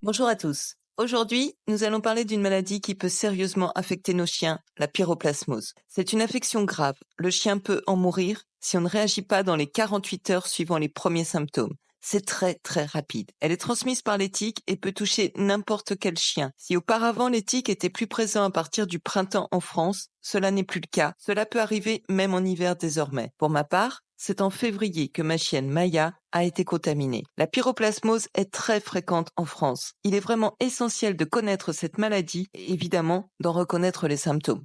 Bonjour à tous. Aujourd'hui, nous allons parler d'une maladie qui peut sérieusement affecter nos chiens, la pyroplasmose. C'est une affection grave. Le chien peut en mourir si on ne réagit pas dans les 48 heures suivant les premiers symptômes. C'est très très rapide. Elle est transmise par les tiques et peut toucher n'importe quel chien. Si auparavant les tiques étaient plus présents à partir du printemps en France, cela n'est plus le cas. Cela peut arriver même en hiver désormais. Pour ma part, c'est en février que ma chienne Maya a été contaminée. La pyroplasmose est très fréquente en France. Il est vraiment essentiel de connaître cette maladie et évidemment d'en reconnaître les symptômes.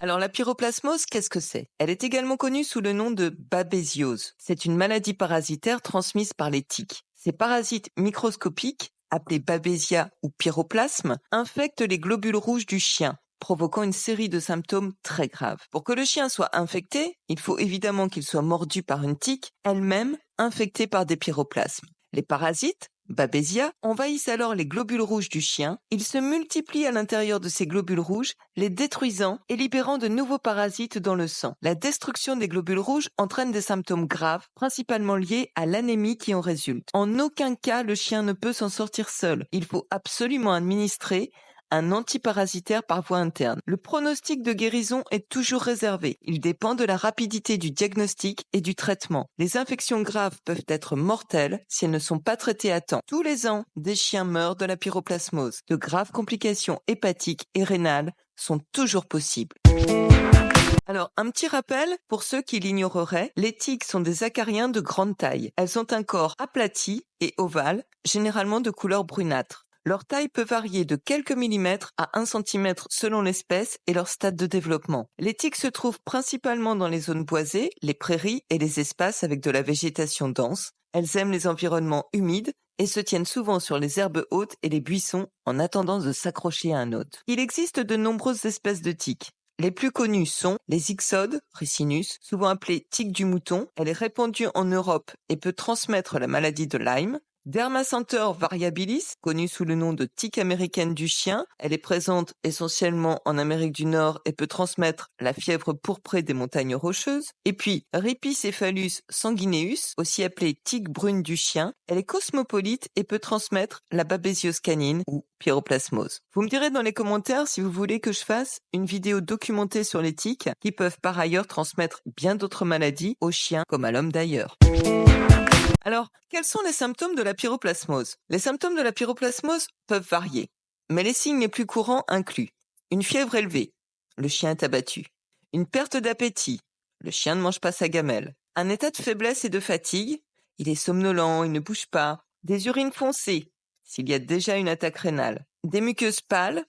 Alors la pyroplasmose, qu'est-ce que c'est? Elle est également connue sous le nom de babésiose. C'est une maladie parasitaire transmise par les tiques. Ces parasites microscopiques, appelés babésia ou pyroplasmes, infectent les globules rouges du chien, provoquant une série de symptômes très graves. Pour que le chien soit infecté, il faut évidemment qu'il soit mordu par une tique, elle-même infectée par des pyroplasmes. Les parasites, Babesia, envahissent alors les globules rouges du chien. Ils se multiplient à l'intérieur de ces globules rouges, les détruisant et libérant de nouveaux parasites dans le sang. La destruction des globules rouges entraîne des symptômes graves, principalement liés à l'anémie qui en résulte. En aucun cas, le chien ne peut s'en sortir seul. Il faut absolument administrer un antiparasitaire par voie interne. Le pronostic de guérison est toujours réservé. Il dépend de la rapidité du diagnostic et du traitement. Les infections graves peuvent être mortelles si elles ne sont pas traitées à temps. Tous les ans, des chiens meurent de la pyroplasmose. De graves complications hépatiques et rénales sont toujours possibles. Alors, un petit rappel, pour ceux qui l'ignoreraient, les tiques sont des acariens de grande taille. Elles ont un corps aplati et ovale, généralement de couleur brunâtre. Leur taille peut varier de quelques millimètres à 1 centimètre selon l'espèce et leur stade de développement. Les tiques se trouvent principalement dans les zones boisées, les prairies et les espaces avec de la végétation dense. Elles aiment les environnements humides et se tiennent souvent sur les herbes hautes et les buissons en attendant de s'accrocher à un hôte. Il existe de nombreuses espèces de tiques. Les plus connues sont les ixodes, Ricinus, souvent appelée tique du mouton. Elle est répandue en Europe et peut transmettre la maladie de Lyme. Dermacentor variabilis, connue sous le nom de tique américaine du chien. Elle est présente essentiellement en Amérique du Nord et peut transmettre la fièvre pourprée des montagnes rocheuses. Et puis Rhipicephalus sanguineus, aussi appelée tique brune du chien. Elle est cosmopolite et peut transmettre la babésiose canine ou pyroplasmose. Vous me direz dans les commentaires si vous voulez que je fasse une vidéo documentée sur les tiques qui peuvent par ailleurs transmettre bien d'autres maladies aux chiens comme à l'homme d'ailleurs. Alors, quels sont les symptômes de la pyroplasmose? Les symptômes de la pyroplasmose peuvent varier, mais les signes les plus courants incluent une fièvre élevée, le chien est abattu, une perte d'appétit, le chien ne mange pas sa gamelle, un état de faiblesse et de fatigue, il est somnolent, il ne bouge pas, des urines foncées, s'il y a déjà une attaque rénale, des muqueuses pâles,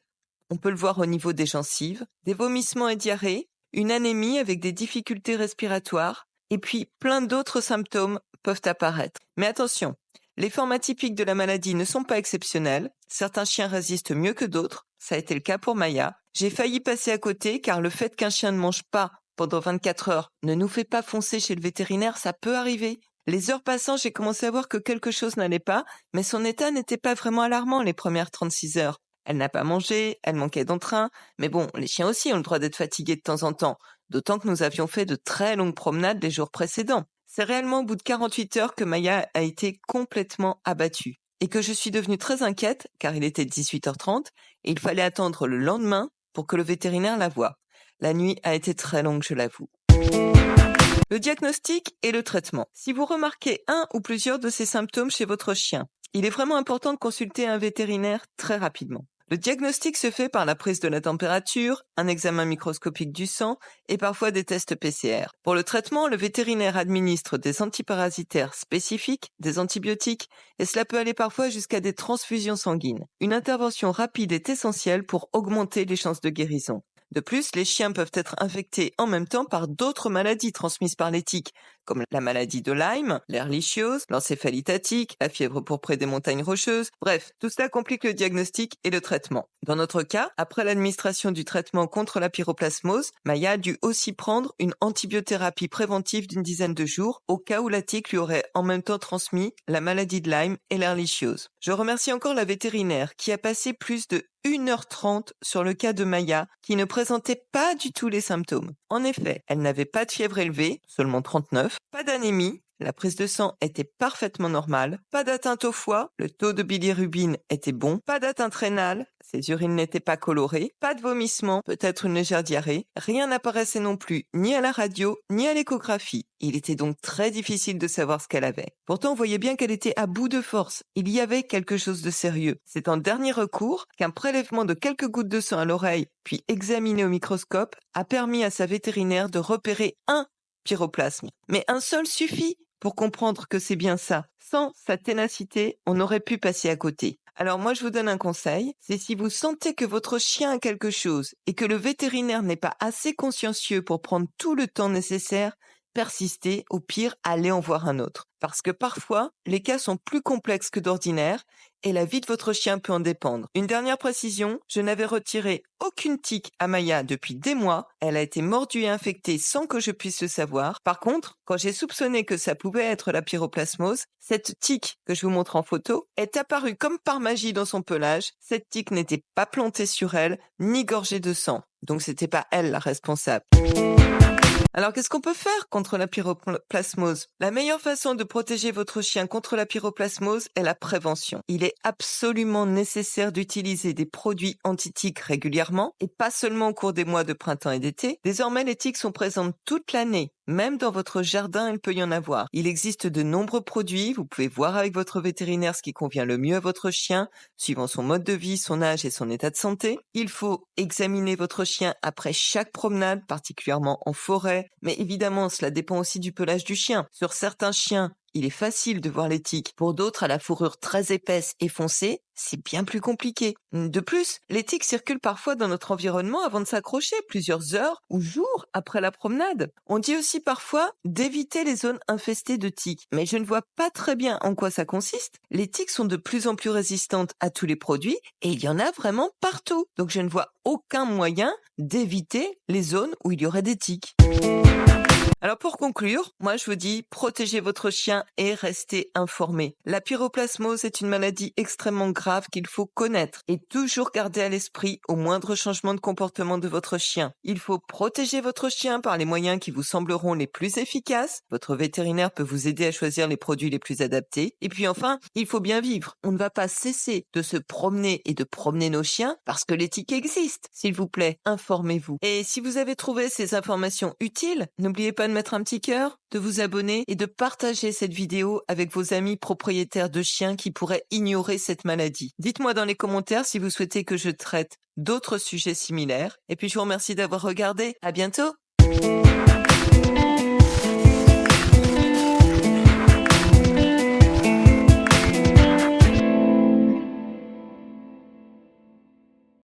on peut le voir au niveau des gencives, des vomissements et diarrhées, une anémie avec des difficultés respiratoires, et puis plein d'autres symptômes peuvent apparaître. Mais attention, les formes atypiques de la maladie ne sont pas exceptionnelles. Certains chiens résistent mieux que d'autres. Ça a été le cas pour Maya. J'ai failli passer à côté car le fait qu'un chien ne mange pas pendant 24 heures ne nous fait pas foncer chez le vétérinaire, ça peut arriver. Les heures passant, j'ai commencé à voir que quelque chose n'allait pas, mais son état n'était pas vraiment alarmant les premières 36 heures. Elle n'a pas mangé, elle manquait d'entrain, mais bon, les chiens aussi ont le droit d'être fatigués de temps en temps, d'autant que nous avions fait de très longues promenades les jours précédents. C'est réellement au bout de 48 heures que Maya a été complètement abattue et que je suis devenue très inquiète car il était 18h30 et il fallait attendre le lendemain pour que le vétérinaire la voie. La nuit a été très longue, je l'avoue. Le diagnostic et le traitement. Si vous remarquez un ou plusieurs de ces symptômes chez votre chien, il est vraiment important de consulter un vétérinaire très rapidement. Le diagnostic se fait par la prise de la température, un examen microscopique du sang et parfois des tests PCR. Pour le traitement, le vétérinaire administre des antiparasitaires spécifiques, des antibiotiques, et cela peut aller parfois jusqu'à des transfusions sanguines. Une intervention rapide est essentielle pour augmenter les chances de guérison. De plus, les chiens peuvent être infectés en même temps par d'autres maladies transmises par les tiques, comme la maladie de Lyme, l'ehrlichiose, l'encéphalite attique, la fièvre pourprée des montagnes rocheuses. Bref, tout cela complique le diagnostic et le traitement. Dans notre cas, après l'administration du traitement contre la pyroplasmose, Maya a dû aussi prendre une antibiothérapie préventive d'une dizaine de jours, au cas où la tique lui aurait en même temps transmis la maladie de Lyme et l'ehrlichiose. Je remercie encore la vétérinaire qui a passé plus de 1h30 sur le cas de Maya, qui ne présentait pas du tout les symptômes. En effet, elle n'avait pas de fièvre élevée, seulement 39, pas d'anémie, la prise de sang était parfaitement normale, pas d'atteinte au foie, le taux de bilirubine était bon, pas d'atteinte rénale, ses urines n'étaient pas colorées, pas de vomissement, peut-être une légère diarrhée, rien n'apparaissait non plus ni à la radio ni à l'échographie. Il était donc très difficile de savoir ce qu'elle avait. Pourtant, on voyait bien qu'elle était à bout de force. Il y avait quelque chose de sérieux. C'est en dernier recours qu'un prélèvement de quelques gouttes de sang à l'oreille, puis examiné au microscope, a permis à sa vétérinaire de repérer un pyroplasme. Mais un seul suffit pour comprendre que c'est bien ça. Sans sa ténacité, on aurait pu passer à côté. Alors moi, je vous donne un conseil, c'est si vous sentez que votre chien a quelque chose et que le vétérinaire n'est pas assez consciencieux pour prendre tout le temps nécessaire, persistez, au pire, allez en voir un autre. Parce que parfois, les cas sont plus complexes que d'ordinaire et la vie de votre chien peut en dépendre. Une dernière précision, je n'avais retiré aucune tique à Maya depuis des mois. Elle a été mordue et infectée sans que je puisse le savoir. Par contre, quand j'ai soupçonné que ça pouvait être la pyroplasmose, cette tique que je vous montre en photo est apparue comme par magie dans son pelage. Cette tique n'était pas plantée sur elle, ni gorgée de sang. Donc c'était pas elle la responsable. Alors, qu'est-ce qu'on peut faire contre la pyroplasmose? La meilleure façon de protéger votre chien contre la pyroplasmose est la prévention. Il est absolument nécessaire d'utiliser des produits anti-tiques régulièrement et pas seulement au cours des mois de printemps et d'été. Désormais, les tiques sont présentes toute l'année. Même dans votre jardin, il peut y en avoir. Il existe de nombreux produits. Vous pouvez voir avec votre vétérinaire ce qui convient le mieux à votre chien, suivant son mode de vie, son âge et son état de santé. Il faut examiner votre chien après chaque promenade, particulièrement en forêt. Mais évidemment, cela dépend aussi du pelage du chien. Sur certains chiens, il est facile de voir les tiques. Pour d'autres, à la fourrure très épaisse et foncée, c'est bien plus compliqué. De plus, les tiques circulent parfois dans notre environnement avant de s'accrocher, plusieurs heures ou jours après la promenade. On dit aussi parfois d'éviter les zones infestées de tiques. Mais je ne vois pas très bien en quoi ça consiste. Les tiques sont de plus en plus résistantes à tous les produits et il y en a vraiment partout. Donc je ne vois aucun moyen d'éviter les zones où il y aurait des tiques. Alors pour conclure, moi je vous dis, protégez votre chien et restez informés. La pyroplasmose est une maladie extrêmement grave qu'il faut connaître et toujours garder à l'esprit au moindre changement de comportement de votre chien. Il faut protéger votre chien par les moyens qui vous sembleront les plus efficaces. Votre vétérinaire peut vous aider à choisir les produits les plus adaptés. Et puis enfin, il faut bien vivre. On ne va pas cesser de se promener et de promener nos chiens parce que l'éthique existe. S'il vous plaît, informez-vous. Et si vous avez trouvé ces informations utiles, n'oubliez pas de mettre un petit cœur, de vous abonner et de partager cette vidéo avec vos amis propriétaires de chiens qui pourraient ignorer cette maladie. Dites-moi dans les commentaires si vous souhaitez que je traite d'autres sujets similaires. Et puis je vous remercie d'avoir regardé. À bientôt!